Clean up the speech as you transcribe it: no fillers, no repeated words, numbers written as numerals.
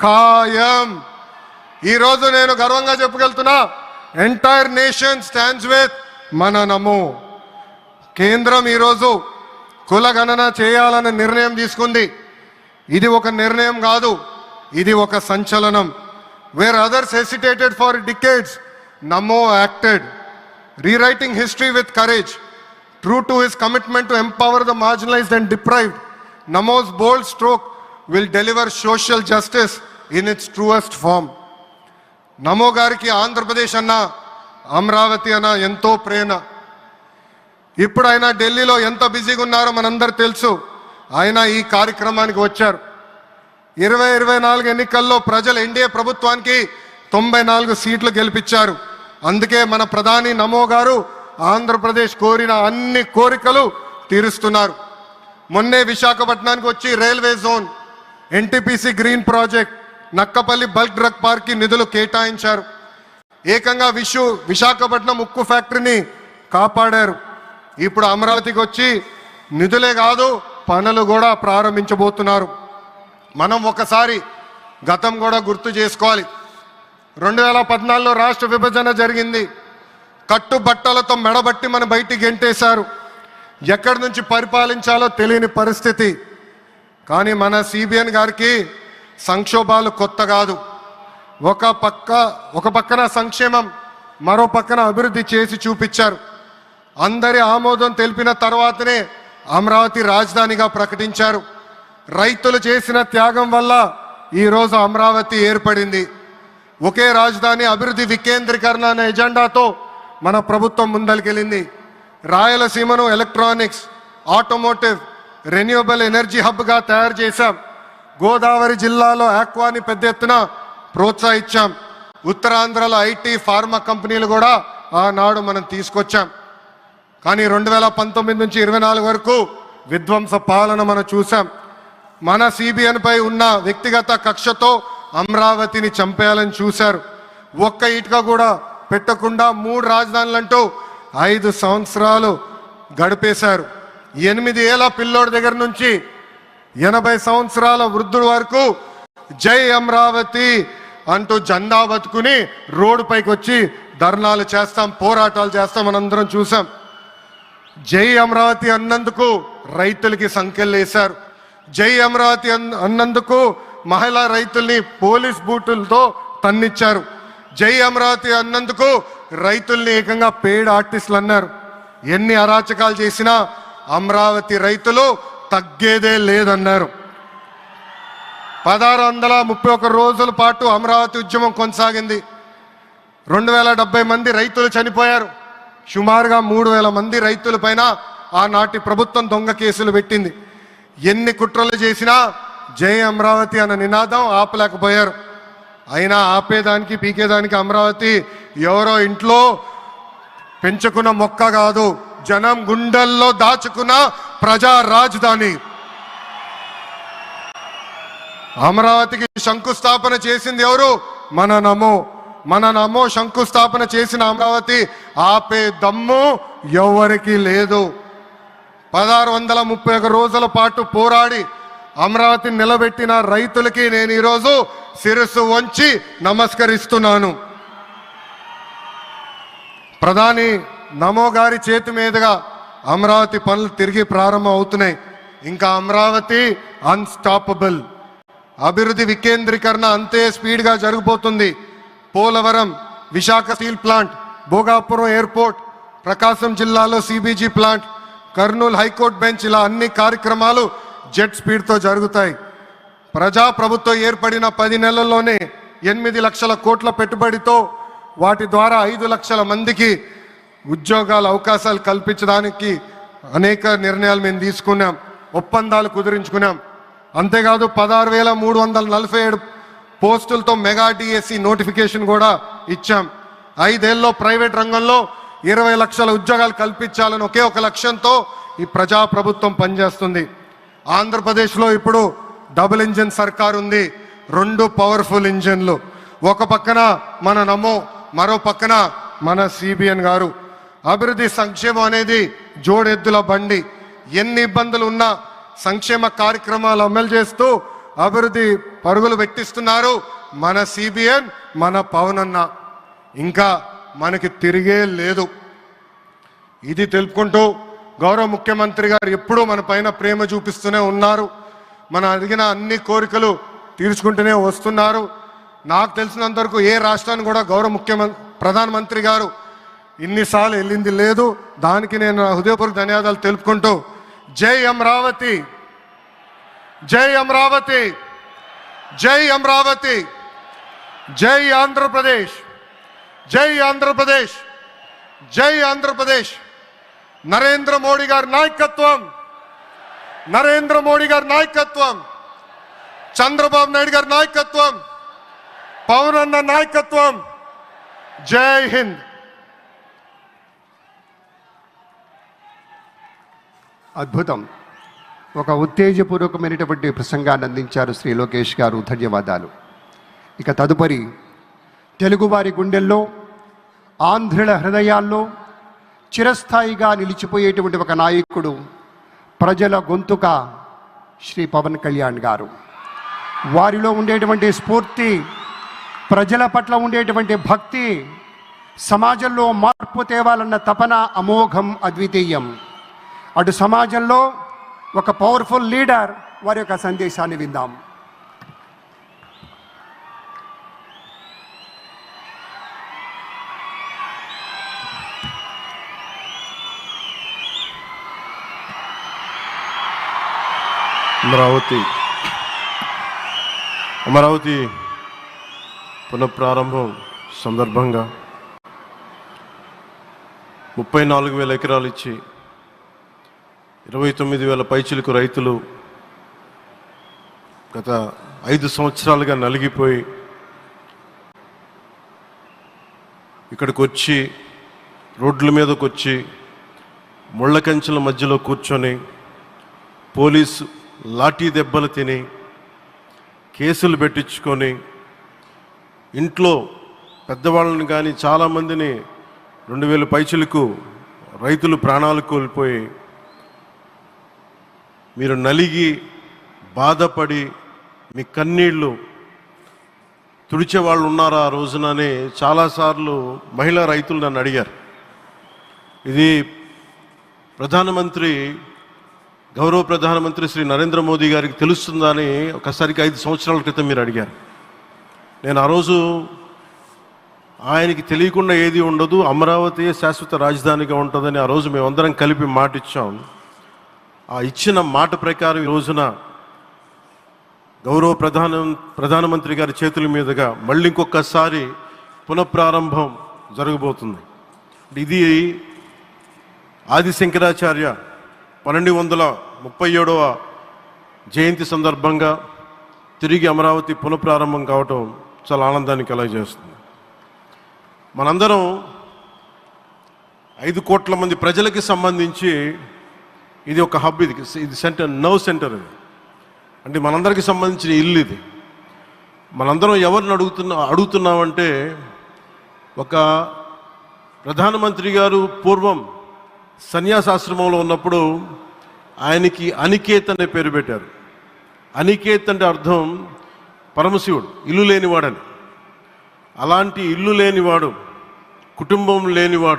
ఖాయం. ఈరోజు నేను గర్వంగా చెప్పగలుగుతున్నా, ఎంటైర్ నేషన్ స్టాండ్స్ విత్ మన నమో. కేంద్రం ఈరోజు కులగణన చేయాలనే నిర్ణయం తీసుకుంది. ఇది ఒక నిర్ణయం కాదు, ఇది ఒక సంచలనం. Wear others hesitated for decades, Namo acted, rewriting history with courage. True to his commitment to empower the marginalized and deprived, Namo's bold stroke will deliver social justice in its truest form. నమో గారికి ఆంధ్రప్రదేశ్ అన్న, అమరావతి అన్న ఎంతో ప్రేమ. ఇప్పుడు ఆయన ఢిల్లీలో ఎంత బిజీగా ఉన్నారో మనందరూ తెలుసు. ఆయన ఈ కార్యక్రమానికి వచ్చారు. 2024 ఎన్నికల్లో ప్రజలు ఎన్డీఏ ప్రభుత్వానికి 94 సీట్లు గెలిపించారు. అందుకే మన ప్రధాని నమో గారు ఆంధ్రప్రదేశ్ కోరిన అన్ని కోరికలు తీరుస్తున్నారు. మొన్నే విశాఖపట్నానికి వచ్చి railway zone, NTPC green project, Nakkapalli bulk drug park కి నిధులు కేటాయించారు. ఏకంగా విశాఖపట్నం ఉక్కు ఫ్యాక్టరీని కాపాడారు. ఇప్పుడు అమరావతికి వచ్చి నిధులే కాదు పనులు కూడా ప్రారంభించబోతున్నారు. మనం ఒకసారి గతం కూడా గుర్తు చేసుకోవాలి. 2014లో రాష్ట్ర విభజన జరిగింది. కట్టుబట్టలతో మెడబట్టి మన బయటికి గెంటేశారు. ఎక్కడి నుంచి పరిపాలించాలో తెలియని పరిస్థితి. కానీ మన సిబిఎన్ గారికి సంక్షోభాలు కొత్త కాదు. ఒక పక్కన సంక్షేమం, మరో పక్కన అభివృద్ధి చేసి చూపించారు. అందరి ఆమోదం తెలిపిన తర్వాతనే అమరావతి రాజధానిగా ప్రకటించారు. రైతులు చేసిన త్యాగం వల్ల ఈరోజు అమరావతి ఏర్పడింది. ఒకే రాజధాని, అభివృద్ధి వికేంద్రీకరణ అనే ఎజెండాతో మన ప్రభుత్వం ముందరికెళ్ళింది. రాయలసీమను ఎలక్ట్రానిక్స్, ఆటోమోటివ్, రెన్యూవబుల్ ఎనర్జీ హబ్గా తయారు చేశాం. గోదావరి జిల్లాలో ఆక్వాని పెద్ద ఎత్తున ప్రోత్సహించాం. ఉత్తరాంధ్రలో ఐటీ, ఫార్మా కంపెనీలు కూడా ఆనాడు మనం తీసుకొచ్చాం. కానీ 2019 నుంచి 24 వరకు విధ్వంస పాలన మనం చూసాం. మన సిబిఎన్ పై ఉన్న వ్యక్తిగత కక్షతో అమరావతిని చంపేయాలని చూశారు. ఒక్క ఇటుక కూడా పెట్టకుండా 3 రాజధానులంటూ 5 సంవత్సరాలు గడిపేశారు. 8 ఏళ్ల పిల్లోడి దగ్గర నుంచి 80 సంవత్సరాల వృద్ధుల వరకు జై అమరావతి అంటూ జెండా బతుకుని రోడ్డు పైకి వచ్చి ధర్నాలు చేస్తాం, పోరాటాలు చేస్తాం మనందరం చూసాం. జై అమరావతి అన్నందుకు రైతులకి సంఖ్యలు వేశారు. జై అమరావతి అన్నందుకు మహిళా రైతుల్ని పోలీస్ బూటులతో తన్నిచ్చారు. జై అమరావతి అన్నందుకు రైతుల్ని ఏకంగా పెయిడ్ ఆర్టిస్టులు అన్నారు. ఎన్ని అరాచకాలు చేసినా అమరావతి రైతులు తగ్గేదే లేదన్నారు. 1631 రోజుల పాటు అమరావతి ఉద్యమం కొనసాగింది. 2070 మంది రైతులు చనిపోయారు. సుమారుగా 3000 మంది రైతుల పైన ఆనాటి ప్రభుత్వం దొంగ కేసులు పెట్టింది. ఎన్ని కుట్రలు చేసినా జై అమరావతి అన్న నినాదం ఆపలేకపోయారు. అయినా ఆపేదానికి, పీకేదానికి అమరావతి ఎవరో ఇంట్లో పెంచుకున్న మొక్క కాదు, జనం గుండెల్లో దాచుకున్న ప్రజా రాజధాని. అమరావతికి శంకుస్థాపన చేసింది ఎవరు? మన నమో. మన నమో శంకుస్థాపన చేసిన అమరావతి ఆపే దమ్ము ఎవరికి లేదు. 1631 రోజుల పాటు పోరాడి అమరావతిని నిలబెట్టిన రైతులకి నేను ఈరోజు శిరస్సు వంచి నమస్కరిస్తున్నాను. ప్రధాని నమో గారి చేతి మీదుగా అమరావతి పనులు తిరిగి ప్రారంభం అవుతున్నాయి. ఇంకా అమరావతి అన్స్టాపబుల్. అభివృద్ధి వికేంద్రీకరణ అంతే స్పీడ్గా జరిగిపోతుంది. Polavaram, Visakha steel plant, Bhogapuram airport, Prakasam జిల్లాలో CBG plant, Kurnool high court bench, ఇలా అన్ని కార్యక్రమాలు జెట్ స్పీడ్తో జరుగుతాయి. ప్రజాప్రభుత్వం ఏర్పడిన 10 నెలల్లోనే 8 లక్షల కోట్ల పెట్టుబడితో వాటి ద్వారా 5 లక్షల మందికి ఉద్యోగాల అవకాశాలు కల్పించడానికి అనేక నిర్ణయాలు మేము తీసుకున్నాం, ఒప్పందాలు కుదిరించుకున్నాం. అంతేకాదు 16,347 పోస్టులతో మెగా డిఎస్సి నోటిఫికేషన్ కూడా ఇచ్చాం. 5 ఏళ్ళలో ప్రైవేట్ రంగంలో 20 లక్షల ఉద్యోగాలు కల్పించాలని ఒకే ఒక లక్ష్యంతో ఈ ప్రజాప్రభుత్వం పనిచేస్తుంది. ఆంధ్రప్రదేశ్లో ఇప్పుడు డబుల్ ఇంజిన్ సర్కార్ ఉంది. 2 పవర్ఫుల్ ఇంజిన్లు. ఒక పక్కన మన నమో, మరో పక్కన మన సిబిఎన్ గారు. అభివృద్ధి సంక్షేమం అనేది జోడెద్దుల బండి. ఎన్ని ఇబ్బందులు ఉన్నా సంక్షేమ కార్యక్రమాలు అమలు చేస్తూ అభివృద్ధి పరుగులు పెట్టిస్తున్నారు మన సిబిఎన్, మన పవన్ అన్న. ఇంకా మనకి తిరిగే లేదు. ఇది తెలుపుకుంటూ గౌరవ ముఖ్యమంత్రి గారు ఎప్పుడూ మన పైన ప్రేమ చూపిస్తూనే ఉన్నారు. మనం అడిగిన అన్ని కోరికలు తీర్చుకుంటూనే వస్తున్నారు. నాకు తెలిసినంత వరకు ఏ రాష్ట్రాన్ని కూడా గౌరవ ప్రధానమంత్రి గారు ఇన్నిసార్లు వెళ్ళింది లేదు. దానికి నేను హృదయపూర్వక ధన్యవాదాలు తెలుపుకుంటూ జై అమరావతి, జై అమరావతి, జై అమరావతి, జై ఆంధ్రప్రదేశ్, జై ఆంధ్రప్రదేశ్, జై ఆంధ్రప్రదేశ్. నరేంద్ర మోడీ గారి నాయకత్వం, నరేంద్ర మోడీ గారి నాయకత్వం, చంద్రబాబు నాయుడు గారి నాయకత్వం, పవన్ అన్న నాయకత్వం. జై హింద్. అద్భుతం. ఒక ఉత్తేజపూర్వకమైనటువంటి ప్రసంగాన్ని అందించారు శ్రీ లోకేష్ గారు. ధన్యవాదాలు. ఇక తదుపరి తెలుగువారి గుండెల్లో, ఆంధ్రుల హృదయాల్లో చిరస్థాయిగా నిలిచిపోయేటువంటి ఒక నాయకుడు, ప్రజల గొంతుక శ్రీ పవన్ కళ్యాణ్ గారు. వారిలో ఉండేటువంటి స్ఫూర్తి, ప్రజల పట్ల ఉండేటువంటి భక్తి, సమాజంలో మార్పు తేవాలన్న తపన అమోఘం, అద్వితీయం. అటు సమాజంలో ఒక పవర్ఫుల్ లీడర్, వారి యొక్క సందేశాన్ని విందాం. అమరావతి పునఃప్రారంభం సందర్భంగా 34,000 ఎకరాలు ఇచ్చి 29,000 పైచిలకు రైతులు గత 5 సంవత్సరాలుగా నలిగిపోయి ఇక్కడికి వచ్చి, రోడ్ల మీదకి వచ్చి, ముళ్ళ కంచెల మధ్యలో కూర్చొని పోలీసు లాఠీ దెబ్బలు తిని, కేసులు పెట్టించుకొని, ఇంట్లో పెద్దవాళ్ళని కానీ చాలామందిని 2,000 పైచిలకు రైతులు ప్రాణాలు కోల్పోయి, మీరు నలిగి బాధపడి మీ కన్నీళ్ళు తుడిచే వాళ్ళు ఉన్నారా ఆ రోజునని చాలాసార్లు మహిళా రైతులు నన్ను అడిగారు. ఇది గౌరవ ప్రధానమంత్రి శ్రీ నరేంద్ర మోదీ గారికి తెలుస్తుందా అని ఒకసారికి 5 సంవత్సరాల క్రితం మీరు అడిగారు. నేను ఆ రోజు ఆయనకి తెలియకుండా ఏది ఉండదు, అమరావతి శాశ్వత రాజధానిగా ఉంటుందని ఆ రోజు మేమందరం కలిపి మాట ఇచ్చాం. ఆ ఇచ్చిన మాట ప్రకారం ఈ రోజున గౌరవ ప్రధానమంత్రి గారి చేతుల మీదుగా మళ్ళీ ఇంకొకసారి పునఃప్రారంభం జరగబోతుంది. ఇది ఆది శంకరాచార్య 1237వ జయంతి సందర్భంగా తిరిగి అమరావతి పునఃప్రారంభం కావటం చాలా ఆనందాన్ని కలగజేస్తుంది. మనందరం 5 కోట్ల మంది ప్రజలకి సంబంధించి ఇది ఒక హబ్, ఇది సెంటర్, నర్వ్ సెంటర్. ఇది అంటే మనందరికీ సంబంధించిన ఇల్లు. ఇది మనందరం ఎవరిని అడుగుతున్నామంటే, ఒక ప్రధానమంత్రి గారు పూర్వం సన్యాసాశ్రమంలో ఉన్నప్పుడు ఆయనకి అనికేత్ అనే పేరు పెట్టారు. అనికేత్ అంటే అర్థం పరమశివుడు, ఇల్లు లేనివాడని. అలాంటి ఇల్లు లేనివాడు, కుటుంబం లేనివాడు,